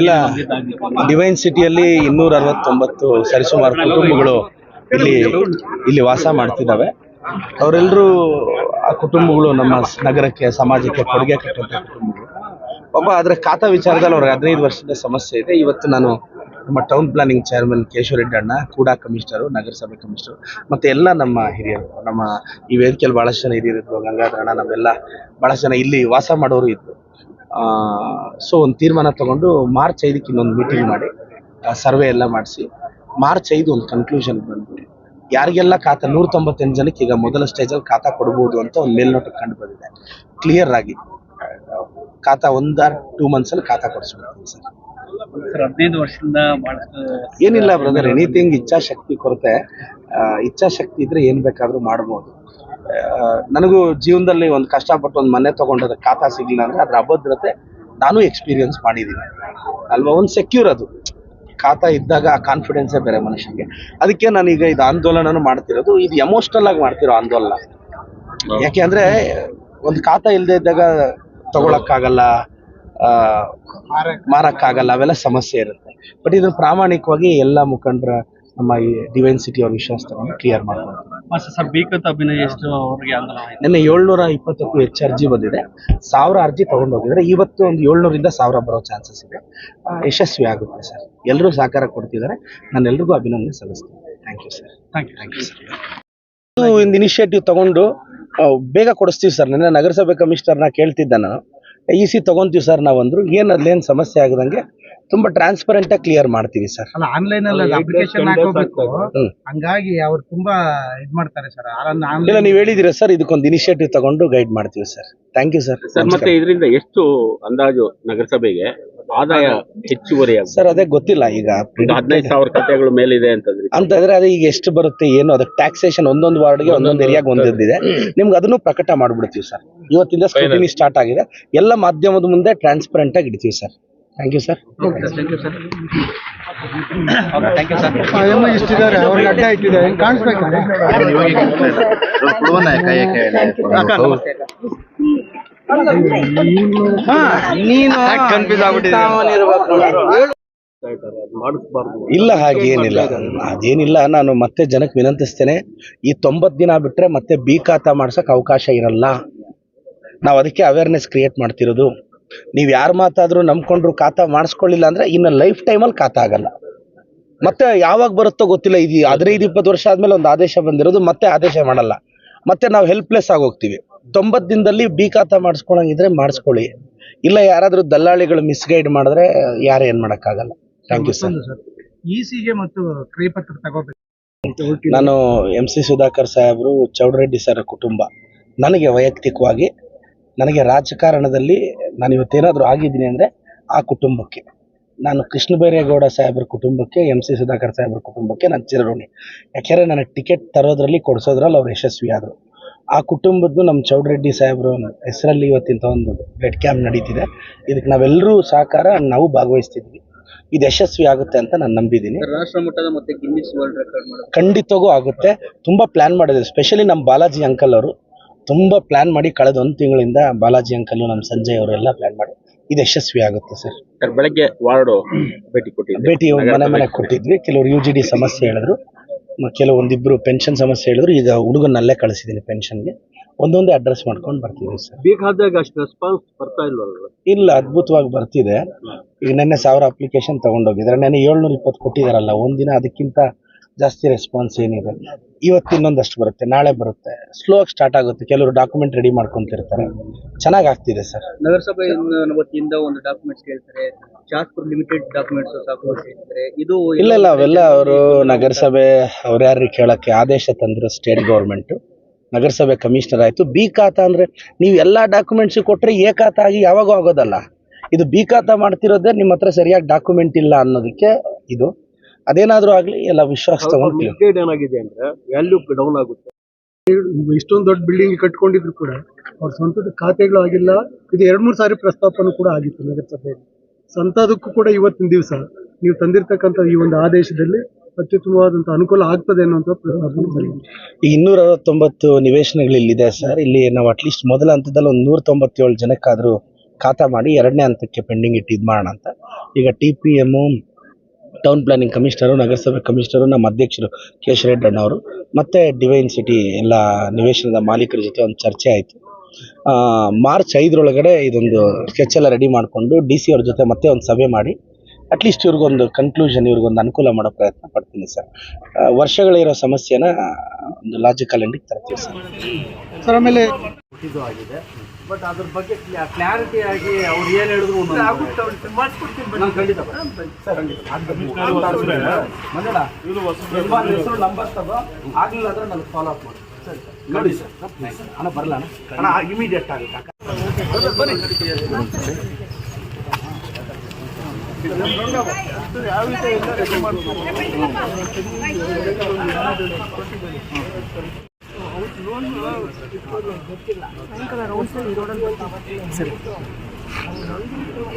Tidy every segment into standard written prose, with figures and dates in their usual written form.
ಇಲ್ಲ, ಡಿವೈನ್ ಸಿಟಿಯಲ್ಲಿ 269 ಸರಿಸುಮಾರು ಕುಟುಂಬಗಳು ಇಲ್ಲಿ ವಾಸ ಮಾಡ್ತಿದ್ದಾವೆ. ಅವರೆಲ್ಲರೂ ಆ ಕುಟುಂಬಗಳು ನಮ್ಮ ನಗರಕ್ಕೆ, ಸಮಾಜಕ್ಕೆ ಕೊಡುಗೆ ಕೊಟ್ಟಂತ ಕುಟುಂಬಗಳು. ಒಬ್ಬ ಅದರ ಖಾತಾ ವಿಚಾರದಲ್ಲಿ ಅವ್ರಿಗೆ 15 ವರ್ಷದ ಸಮಸ್ಯೆ ಇದೆ. ಇವತ್ತು ನಾನು ನಮ್ಮ town planning chairman Keshava Reddy ಅಣ್ಣ, ಕೂಡ ಕಮಿಷನರು, ನಗರಸಭೆ ಕಮಿಷನರು, ಮತ್ತೆ ಎಲ್ಲ ನಮ್ಮ ಹಿರಿಯರು, ನಮ್ಮ ಈ ವೇದಿಕೆಯಲ್ಲಿ ಬಹಳಷ್ಟು ಜನ ಹಿರಿಯರು ಇದ್ರು. ಗಂಗಾಧರ ಅಣ್ಣ, ನಮ್ಮೆಲ್ಲ ಬಹಳಷ್ಟು ಜನ ಇಲ್ಲಿ ವಾಸ ಮಾಡೋರು ಇದ್ರು. ಸೊ ಒಂದು ತೀರ್ಮಾನ ತಗೊಂಡು ಮಾರ್ಚ್ 5ಕ್ಕೆ ಇನ್ನೊಂದು ಮೀಟಿಂಗ್ ಮಾಡಿ ಸರ್ವೆ ಎಲ್ಲ ಮಾಡಿಸಿ ಮಾರ್ಚ್ 5 ಒಂದು ಕನ್ಕ್ಲೂಷನ್ ಬಂದ್ಬಿಟ್ಟು ಯಾರಿಗೆಲ್ಲ ಖಾತಾ 198 ಜನಕ್ಕೆ ಈಗ ಮೊದಲ ಸ್ಟೇಜಲ್ಲಿ ಖಾತಾ ಕೊಡ್ಬೋದು ಅಂತ ಒಂದು ಮೇಲ್ನೋಟಕ್ಕೆ ಕಂಡು ಬಂದಿದೆ. ಕ್ಲಿಯರ್ ಆಗಿ ಖಾತಾ 1 or 2 months ಅಲ್ಲಿ ಖಾತಾ ಕೊಡಿಸ್ಬಿಡ್ತೀನಿ ಸರ್. 15 ವರ್ಷದಿಂದ ಏನಿಲ್ಲ ಬ್ರದರ್, ಎನಿಥಿಂಗ್ ಇಚ್ಛಾಶಕ್ತಿ ಕೊರತೆ. ಇಚ್ಛಾಶಕ್ತಿ ಇದ್ರೆ ಏನ್ ಬೇಕಾದ್ರೂ ಮಾಡ್ಬೋದು. ನನಗೂ ಜೀವನದಲ್ಲಿ ಒಂದು ಕಷ್ಟಪಟ್ಟು ಒಂದು ಮನೆ ತಗೊಂಡದ ಖಾತಾ ಸಿಗ್ಲಿಲ್ಲ ಅಂದ್ರೆ ಅದ್ರ ಅಭದ್ರತೆ ನಾನು ಎಕ್ಸ್ಪೀರಿಯನ್ಸ್ ಮಾಡಿದ್ದೀನಿ ಅಲ್ವಾ. ಒಂದು ಸೆಕ್ಯೂರ್ ಅದು ಖಾತಾ ಇದ್ದಾಗ ಆ ಕಾನ್ಫಿಡೆನ್ಸೇ ಬೇರೆ ಮನುಷ್ಯನಿಗೆ. ಅದಕ್ಕೆ ನಾನೀಗ ಇದು ಆಂದೋಲನ ಮಾಡ್ತಿರೋದು. ಇದು ಎಮೋಷನಲ್ ಆಗಿ ಮಾಡ್ತಿರೋ ಆಂದೋಲನ. ಯಾಕೆ ಅಂದ್ರೆ ಒಂದು ಖಾತಾ ಇಲ್ಲದೆ ಇದ್ದಾಗ ತಗೊಳಕ್ಕಾಗಲ್ಲ, ಮಾರಕ್ಕಾಗಲ್ಲ, ಅವೆಲ್ಲ ಸಮಸ್ಯೆ ಇರುತ್ತೆ. ಬಟ್ ಇದನ್ನ ಪ್ರಾಮಾಣಿಕವಾಗಿ ಎಲ್ಲ ಮುಖಂಡರ ನಮ್ಮ ಈ ಡಿವೈನ್ ಸಿಟಿ ಅವ್ರ ವಿಶ್ವಾಸ ತಗೊಂಡು ಕ್ಲಿಯರ್ ಮಾಡ್ಬೋದು. ನಿನ್ನೆ 720ಕ್ಕೂ ಹೆಚ್ಚು ಅರ್ಜಿ ಬಂದಿದೆ. 1000 ಅರ್ಜಿ ತಗೊಂಡೋಗಿದ್ರೆ ಇವತ್ತು ಒಂದು 700ರಿಂದ 1000 ಬರೋ ಚಾನ್ಸಸ್ ಇದೆ. ಯಶಸ್ವಿ ಆಗುತ್ತೆ ಸರ್. ಎಲ್ಲರೂ ಸಹಕಾರ ಕೊಡ್ತಿದ್ದಾರೆ. ನಾನು ಎಲ್ರಿಗೂ ಅಭಿನಂದನೆ ಸಲ್ಲಿಸ್ತೀನಿ. Thank you sir. Thank you sir. ಒಂದು ಇನಿಷಿಯೇಟಿವ್ ತಗೊಂಡು ಬೇಗ ಕೊಡಿಸ್ತೀವಿ ಸರ್. ನಿನ್ನೆ ನಗರಸಭೆ ಕಮಿಷನರ್ನ ಕೇಳ್ತಿದ್ದೆ ನಾನು, EC ತಗೊಂತೀವಿ ಸರ್ ನಾವು ಅಂದ್ರು. ಅದ್ಲೇನು ಸಮಸ್ಯೆ ಆಗದಂಗೆ ತುಂಬಾ ಟ್ರಾನ್ಸ್ಪರೆಂಟ್ ಆಗಿ ಕ್ಲಿಯರ್ ಮಾಡ್ತೀವಿ ಸರ್. ಆನ್ಲೈನ್ ಅಲ್ಲಿ ಅಪ್ಲಿಕೇಶನ್ ಹಾಕೋಬೇಕು, ಹಂಗಾಗಿ ಅವ್ರು ತುಂಬಾ ಇದ್ ಮಾಡ್ತಾರೆ ಸರ್. ಇಲ್ಲ, ನೀವು ಹೇಳಿದಿರ ಸರ್, ಇದಕ್ಕೊಂದು ಇನಿಷಿಯೇಟಿವ್ ತಗೊಂಡು ಗೈಡ್ ಮಾಡ್ತೀವಿ ಸರ್. Thank you sir. ಮತ್ತೆ ಇದರಿಂದ ಎಷ್ಟು ಅಂದಾಜು ನಗರಸಭೆಗೆ ಆದಾಯ ಹೆಚ್ಚುವರಿ ಸರ್? ಅದೇ ಗೊತ್ತಿಲ್ಲ. ಈಗ 15,000 ಖಾತೆಗಳು ಮೇಲಿದೆ ಅಂತಂದ್ರೆ ಅದೇ ಈಗ ಎಷ್ಟು ಬರುತ್ತೆ ಏನು, ಅದಕ್ಕೆ ಟ್ಯಾಕ್ಸೇಷನ್ ಒಂದೊಂದು ವಾರ್ಡ್ಗೆ ಒಂದೊಂದು ಏರಿಯಾಗೆ ಒಂದಿದೆ. ನಿಮ್ಗೆ ಅದನ್ನು ಪ್ರಕಟ ಮಾಡ್ಬಿಡ್ತೀವಿ ಸರ್. ಇವತ್ತಿಂದ ಸ್ಕ್ರೂಟಿನಿ ಸ್ಟಾರ್ಟ್ ಆಗಿದೆ. ಎಲ್ಲ ಮಾಧ್ಯಮದ ಮುಂದೆ ಟ್ರಾನ್ಸ್ಪರೆಂಟ್ ಆಗಿ ಇಡ್ತೀವಿ ಸರ್. Thank you sir. ಇಷ್ಟಿದ್ದಾರೆ, ಅವ್ರಿಗೆ ಅಡ್ಡ ಇಟ್ಟಿದ್ದಾರೆ, ಕಾಣಿಸ್ಬೇಕು. ಇಲ್ಲ, ಹಾಗೇನಿಲ್ಲ, ಅದೇನಿಲ್ಲ. ನಾನು ಮತ್ತೆ ಜನಕ್ಕೆ ವಿನಂತಿಸ್ತೇನೆ, ಈ 90 ದಿನ ಬಿಟ್ರೆ ಮತ್ತೆ ಬಿ ಖಾತಾ ಮಾಡ್ಸಕ್ ಅವಕಾಶ ಇರಲ್ಲ. ನಾವು ಅದಕ್ಕೆ ಅವೇರ್ನೆಸ್ ಕ್ರಿಯೇಟ್ ಮಾಡ್ತಿರೋದು. ನೀವು ಯಾರು ಮಾತಾದ್ರೂ ನಂಬ್ಕೊಂಡ್ರು ಖಾತಾ ಮಾಡಿಸ್ಕೊಳ್ಳಿಲ್ಲ ಅಂದ್ರೆ ಇನ್ನು ಲೈಫ್ ಟೈಮಲ್ಲಿ ಖಾತಾ ಆಗಲ್ಲ. ಮತ್ತೆ ಯಾವಾಗ ಬರುತ್ತೋ ಗೊತ್ತಿಲ್ಲ. ಇದು 15-20 ವರ್ಷ ಆದ್ಮೇಲೆ ಒಂದು ಆದೇಶ ಬಂದಿರೋದು, ಮತ್ತೆ ಆದೇಶ ಮಾಡಲ್ಲ. ಮತ್ತೆ ನಾವು ಹೆಲ್ಪ್ಲೆಸ್ ಆಗೋಗ್ತೀವಿ. 90 ದಿನದಲ್ಲಿ ಬಿ ಖಾತಾ ಮಾಡಿಸ್ಕೊಳಂಗಿದ್ರೆ ಮಾಡಿಸ್ಕೊಳ್ಳಿ. ಇಲ್ಲ, ಯಾರಾದ್ರೂ ದಲ್ಲಾಳಿಗಳು ಮಿಸ್ಗೈಡ್ ಮಾಡಿದ್ರೆ ಯಾರು ಏನ್ ಮಾಡಕ್ಕಾಗಲ್ಲ. Thank you sir. ECಗೆ ಮತ್ತು ಕ್ರಯಪತ್ರ ತಗೋಬೇಕು. ನಾನು MC ಸುಧಾಕರ್ ಸಾಹೇಬರು, ಚೌಡರೆಡ್ಡಿ ಸರ್ ಕುಟುಂಬ, ನನಗೆ ವೈಯಕ್ತಿಕವಾಗಿ, ನನಗೆ ರಾಜಕಾರಣದಲ್ಲಿ ನಾನು ಇವತ್ತೇನಾದರೂ ಆಗಿದ್ದೀನಿ ಅಂದರೆ ಆ ಕುಟುಂಬಕ್ಕೆ, ನಾನು ಕೃಷ್ಣ ಬೈರೇಗೌಡ ಸಾಹೇಬ್ರ ಕುಟುಂಬಕ್ಕೆ, MC ಸುಧಾಕರ್ ಸಾಹೇಬ್ರ ಕುಟುಂಬಕ್ಕೆ ನಾನು ಚಿರಋಣಿ. ಯಾಕೆಂದರೆ ನನಗೆ ಟಿಕೆಟ್ ತರೋದ್ರಲ್ಲಿ ಕೊಡಿಸೋದ್ರಲ್ಲಿ ಅವ್ರು ಯಶಸ್ವಿ ಆದರು. ಆ ಕುಟುಂಬದ್ದು ನಮ್ಮ ಚೌಡರೆಡ್ಡಿ ಸಾಹೇಬ್ರ ಹೆಸರಲ್ಲಿ ಇವತ್ತಿಂತ ಒಂದು ಬ್ಲಡ್ ಕ್ಯಾಂಪ್ ನಡೀತಿದೆ. ಇದಕ್ಕೆ ನಾವೆಲ್ಲರೂ ಸಹಕಾರ, ನಾವು ಭಾಗವಹಿಸ್ತಿದ್ವಿ. ಇದು ಯಶಸ್ವಿ ಆಗುತ್ತೆ ಅಂತ ನಾನು ನಂಬಿದ್ದೀನಿ. ರಾಷ್ಟ್ರ ಮಟ್ಟದ ಮತ್ತೆ ಗಿನ್ನಿಸ್ ವರ್ಲ್ಡ್ ರೆಕಾರ್ಡ್ ಖಂಡಿತವಾಗೂ ಆಗುತ್ತೆ. ತುಂಬ ಪ್ಲ್ಯಾನ್ ಮಾಡಿದೆ. ಸ್ಪೆಷಲಿ ನಮ್ಮ ಬಾಲಾಜಿ ಅಂಕಲ್ ಅವರು ತುಂಬ ಪ್ಲ್ಯಾನ್ ಮಾಡಿ ಕಳೆದ 1 ತಿಂಗಳಿಂದ ಬಾಲಾಜಿ ಅಂಕಲ್ಲು, ನಮ್ಮ ಸಂಜಯ್ ಅವರೆಲ್ಲ ಪ್ಲ್ಯಾನ್ ಮಾಡಿ ಇದು ಯಶಸ್ವಿ ಆಗುತ್ತೆ ಸರ್. ಬೆಳಗ್ಗೆ ವಾರ್ಡು ಭೇಟಿ ಮನೆ ಕೊಟ್ಟಿದ್ವಿ. ಕೆಲವರು UGD ಸಮಸ್ಯೆ ಹೇಳಿದ್ರು, ಕೆಲವೊಂದಿಬ್ರು ಪೆನ್ಷನ್ ಸಮಸ್ಯೆ ಹೇಳಿದ್ರು. ಈಗ ಹುಡುಗನಲ್ಲೇ ಕಳಿಸಿದ್ದೀನಿ ಪೆನ್ಷನ್ಗೆ. ಒಂದೊಂದೇ ಅಡ್ರೆಸ್ ಮಾಡ್ಕೊಂಡು ಬರ್ತೀವಿ ಸರ್. ಬೇಕಾದಾಗ ಅಷ್ಟು ರೆಸ್ಪಾನ್ಸ್ ಬರ್ತಾ ಇಲ್ವಲ್ಲ? ಇಲ್ಲ, ಅದ್ಭುತವಾಗಿ ಬರ್ತಿದೆ. ಈಗ ನೆನ್ನೆ 1000 ಅಪ್ಲಿಕೇಶನ್ ತಗೊಂಡೋಗಿದ್ದಾರೆ. ನೆನ್ನೆ 720 ಕೊಟ್ಟಿದ್ದಾರಲ್ಲ, ಒಂದಿನ ಅದಕ್ಕಿಂತ ಜಾಸ್ತಿ ರೆಸ್ಪಾನ್ಸ್ ಏನಿದೆ. ಇವತ್ತು ಇನ್ನೊಂದಷ್ಟು ಬರುತ್ತೆ, ನಾಳೆ ಬರುತ್ತೆ. ಸ್ಲೋ ಆಗಿ ಸ್ಟಾರ್ಟ್ ಆಗುತ್ತೆ. ಕೆಲವರು ಡಾಕ್ಯುಮೆಂಟ್ ರೆಡಿ ಮಾಡ್ಕೊಂತಿರ್ತಾರೆ. ಚೆನ್ನಾಗಿ ಆಗ್ತಿದೆ ಸರ್. ನಗರಸಭೆ ವತಿಯಿಂದ ಒಂದು ಡಾಕ್ಯುಮೆಂಟ್ಸ್ ಕೇಳ್ತಾರೆ, ಶಾಸಕರು ಲಿಮಿಟೆಡ್ ಡಾಕ್ಯುಮೆಂಟ್ಸ್ ಸಾಕು ಹೇಳ್ತಾರೆ. ಇದು ಇಲ್ಲ, ಅವೆಲ್ಲ ಅವರು ನಗರಸಭೆ ಅವ್ರ್ಯಾರಿಗೆ ಕೇಳಕ್ಕೆ ಆದೇಶ ತಂದಿರೋ ಸ್ಟೇಟ್ ಗೌರ್ಮೆಂಟ್. ನಗರಸಭೆ ಕಮಿಷನರ್ ಆಯಿತು. ಬಿ ಖಾತಾ ಅಂದರೆ ನೀವು ಎಲ್ಲ ಡಾಕ್ಯುಮೆಂಟ್ಸ್ ಕೊಟ್ಟರೆ ಎ ಖಾತಾ ಆಗಿ ಯಾವಾಗೂ ಆಗೋದಲ್ಲ. ಇದು ಬಿ ಖಾತಾ ಮಾಡ್ತಿರೋದೇ ನಿಮ್ಮ ಹತ್ರ ಸರಿಯಾಗಿ ಡಾಕ್ಯುಮೆಂಟ್ ಇಲ್ಲ ಅನ್ನೋದಕ್ಕೆ. ಇದು ಅದೇನಾದ್ರೂ ಆಗಲಿ, ಎಲ್ಲ ವಿಶ್ವಾಸ ತಗೊಂಡು. ಏನಾಗಿದೆ ಅಂದ್ರೆ ವ್ಯಾಲ್ಯೂ ಡೌನ್ ಆಗುತ್ತೆ. ಇಷ್ಟೊಂದು ದೊಡ್ಡ ಬಿಲ್ಡಿಂಗ್ ಕಟ್ಕೊಂಡಿದ್ರು ಕೂಡ ಅವ್ರ ಸ್ವಂತದ ಖಾತೆಗಳು ಆಗಿಲ್ಲ. ಇದು 2-3 ಸಾರಿ ಪ್ರಸ್ತಾಪನೂ ಕೂಡ ಆಗಿತ್ತು ನಗರಸಭೆಯಲ್ಲಿ. ಸ್ವಂತದಕ್ಕೂ ಕೂಡ ಇವತ್ತಿನ ದಿವಸ ನೀವು ತಂದಿರತಕ್ಕಂಥ ಈ ಒಂದು ಆದೇಶದಲ್ಲಿ ಅತ್ಯುತ್ತಮವಾದಂಥ ಅನುಕೂಲ ಆಗ್ತದೆ ಅನ್ನುವಂಥ ಈ 269 ನಿವೇಶನಗಳು ಇಲ್ಲಿದೆ ಸರ್. ಇಲ್ಲಿ ನಾವು ಅಟ್ಲೀಸ್ಟ್ ಮೊದಲ ಹಂತದಲ್ಲಿ ಒಂದು 197 ಜನಕ್ಕಾದರೂ ಖಾತಾ ಮಾಡಿ 2ನೇ ಹಂತಕ್ಕೆ ಪೆಂಡಿಂಗ್ ಇಟ್ಟು ಇದು ಮಾಡೋಣ ಅಂತ. ಈಗ TPM, ಟೌನ್ ಪ್ಲಾನಿಂಗ್ ಕಮಿಷನರು, ನಗರಸಭೆ ಕಮಿಷನರು, ನಮ್ಮ ಅಧ್ಯಕ್ಷರು ಕೇಶವ್ ಅಣ್ಣವರು ಮತ್ತು ಡಿವೈನ್ ಸಿಟಿ ಎಲ್ಲ ನಿವೇಶನದ ಮಾಲೀಕರ ಜೊತೆ ಒಂದು ಚರ್ಚೆ ಆಯಿತು. ಮಾರ್ಚ್ 5 ಇದೊಂದು ಸ್ಕೆಚ್ ಎಲ್ಲ ರೆಡಿ ಮಾಡಿಕೊಂಡು DC ಅವ್ರ ಜೊತೆ ಮತ್ತೆ ಒಂದು ಸಭೆ ಮಾಡಿ ಅಟ್ಲೀಸ್ಟ್ ಇವ್ರಿಗೊಂದು ಕನ್ಕ್ಲೂಷನ್, ಇವ್ರಿಗೊಂದು ಅನುಕೂಲ ಮಾಡೋ ಪ್ರಯತ್ನ ಪಡ್ತೀನಿ ಸರ್. ವರ್ಷಗಳಿರೋ ಸಮಸ್ಯೆನ ಒಂದು ಲಾಜಿಕಲ್ ಎಂಡಿಗೆ ತರ್ತೀವಿ ಸರ್. ಸರ್ ಆಮೇಲೆ ಇದು ಆಗಿದೆ, ಬಟ್ ಅದ್ರ ಬಗ್ಗೆ ಕ್ಲಾರಿಟಿ ಆಗಿ ಅವ್ರು ಏನು ಹೇಳಿದ್ರು ನಂಬರ್ ತಗೋ ಆಗ್ಲಿಲ್ಲ ಅಂದ್ರೆ ನನಗೆ ಫಾಲೋ ಅಪ್ ಮಾಡಿ. ಸರಿ ನೋಡಿ ಸರ್, ಅಣ್ಣ ಬರಲ್ಲ ಅಣ್ಣ, ಇಮಿಡಿಯೇಟ್ ಆಗುತ್ತೆ. ಬನ್ನಿ ಯಾವ ರೀತಿ ಎಲ್ಲ ರೆಡಿ ಮಾಡ್ಕೊಂಡು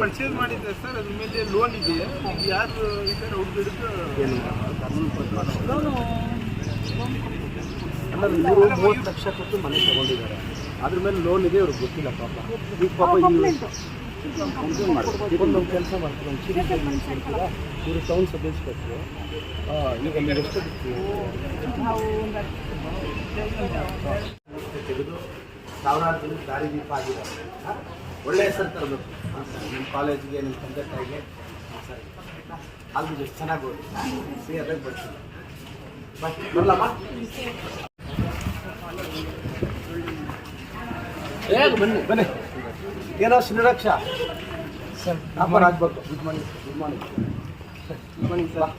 ಪರ್ಚೇಸ್ ಮಾಡಿದ್ದೆ ಸರ್, ಅದ್ರ ಮೇಲೆ ಲೋನ್ ಇದೆಯಾ? ಯಾರು ಇದ್ದಾರೆ ಹುಡುಗರಿಗೆ 30 ಲಕ್ಷ ಕೊಟ್ಟು ಮನೆ ತಗೊಂಡಿದ್ದಾರೆ. ಅದ್ರ ಮೇಲೆ ಲೋನ್ ಇದೆ, ಇವ್ರಿಗೆ ಗೊತ್ತಿಲ್ಲ ಪಾಪ. ಈಗ ಪಾಪ ಒಂದು ಕೆಲಸ ಮಾಡ್ತಾರೆ, ಇವರು ಟೌನ್ ಸಬ್ ಇನ್ಸ್ಪೆಕ್ಟ್ರು. ಈಗ ನೀವು ಎಷ್ಟು ತೆಗೆದು ಸಾವಿರಾರು ಜನಕ್ಕೆ ದಾರಿ ದೀಪ ಆಗಿದೆ. ಒಳ್ಳೆಯ ಹೆಸರು ತರಬೇಕು ನಿಮ್ಮ ಕಾಲೇಜಿಗೆ, ನಿಮ್ಮ ತಂದೆ ತಾಯಿಗೆ. ಸರ್ ಅದು ಎಷ್ಟು ಚೆನ್ನಾಗಿ ಹೋಗಿ ಅದಕ್ಕೆ ಬರ್ತೀನಿ. ಬರಲಮ್ಮ, ಬನ್ನಿ ಬನ್ನಿ. ಏನೋ ಶ್ರೀರಕ್ಷ ಸರ್ ವ್ಯಾಪಾರ ಆಗಬೇಕು. Good morning, good morning, good morning sir.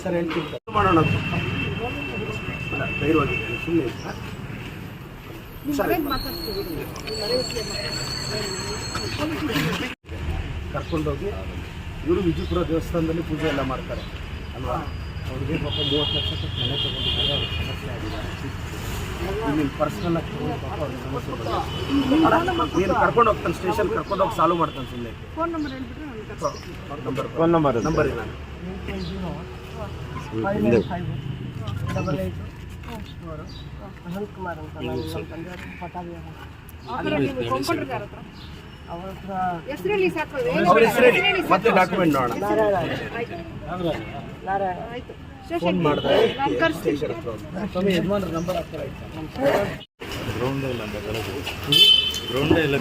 Sir ಹೇಳ್ತೀನಿ ಸರ್, ಮಾಡೋಣ ಅಂತ ಧೈರ್ಯವಾಗಿದ್ದೀನಿ, ಸುಮ್ಮನೆ ಕರ್ಕೊಂಡೋಗಿ ಇವರು ವಿಜಯಪುರ ದೇವಸ್ಥಾನದಲ್ಲಿ ಪೂಜೆ ಎಲ್ಲ ಮಾಡ್ತಾರೆ ಅಲ್ವಾ. ಅವ್ರಿಗೆ ಪಾಪ 30 ಲಕ್ಷ ಕೊಟ್ಟು ಮನೆ ತಗೊಂಡಿದ್ದಾರೆ, ಅವ್ರಿಗೆ ಸಮಸ್ಯೆ ಆಗಿದೆ. ಇಲ್ಲಿ ಪರ್ಸ್ನಲ್ ಆಗಿ ಪಾಪ ಅವ್ರಿಗೆ ಸಮಸ್ಯೆ ಬರುತ್ತೆ. ನೀನು ಕರ್ಕೊಂಡು ಹೋಗ್ತಾನೆ, ಸ್ಟೇಷನ್ ಕರ್ಕೊಂಡು ಹೋಗಿ ಸಾಲ್ವ್ ಮಾಡ್ತಾನೆ. ಸುಮ್ಮನೆ ಫೋನ್ ನಂಬರ್ ಇಲ್ಲ. ಮತ್ತೆ ಡಾಕ್ಯುಮೆಂಟ್ ನೋಡೋಣ. ಫೋನ್ ಮಾಡಿದ್ರೆ ಸ್ವಾಮಿ ಯಜಮಾನ್ರ ನಂಬರ್ ಆಗ್ತಾರೆ. ಗ್ರೌಂಡ್ ಇಲ್ಲ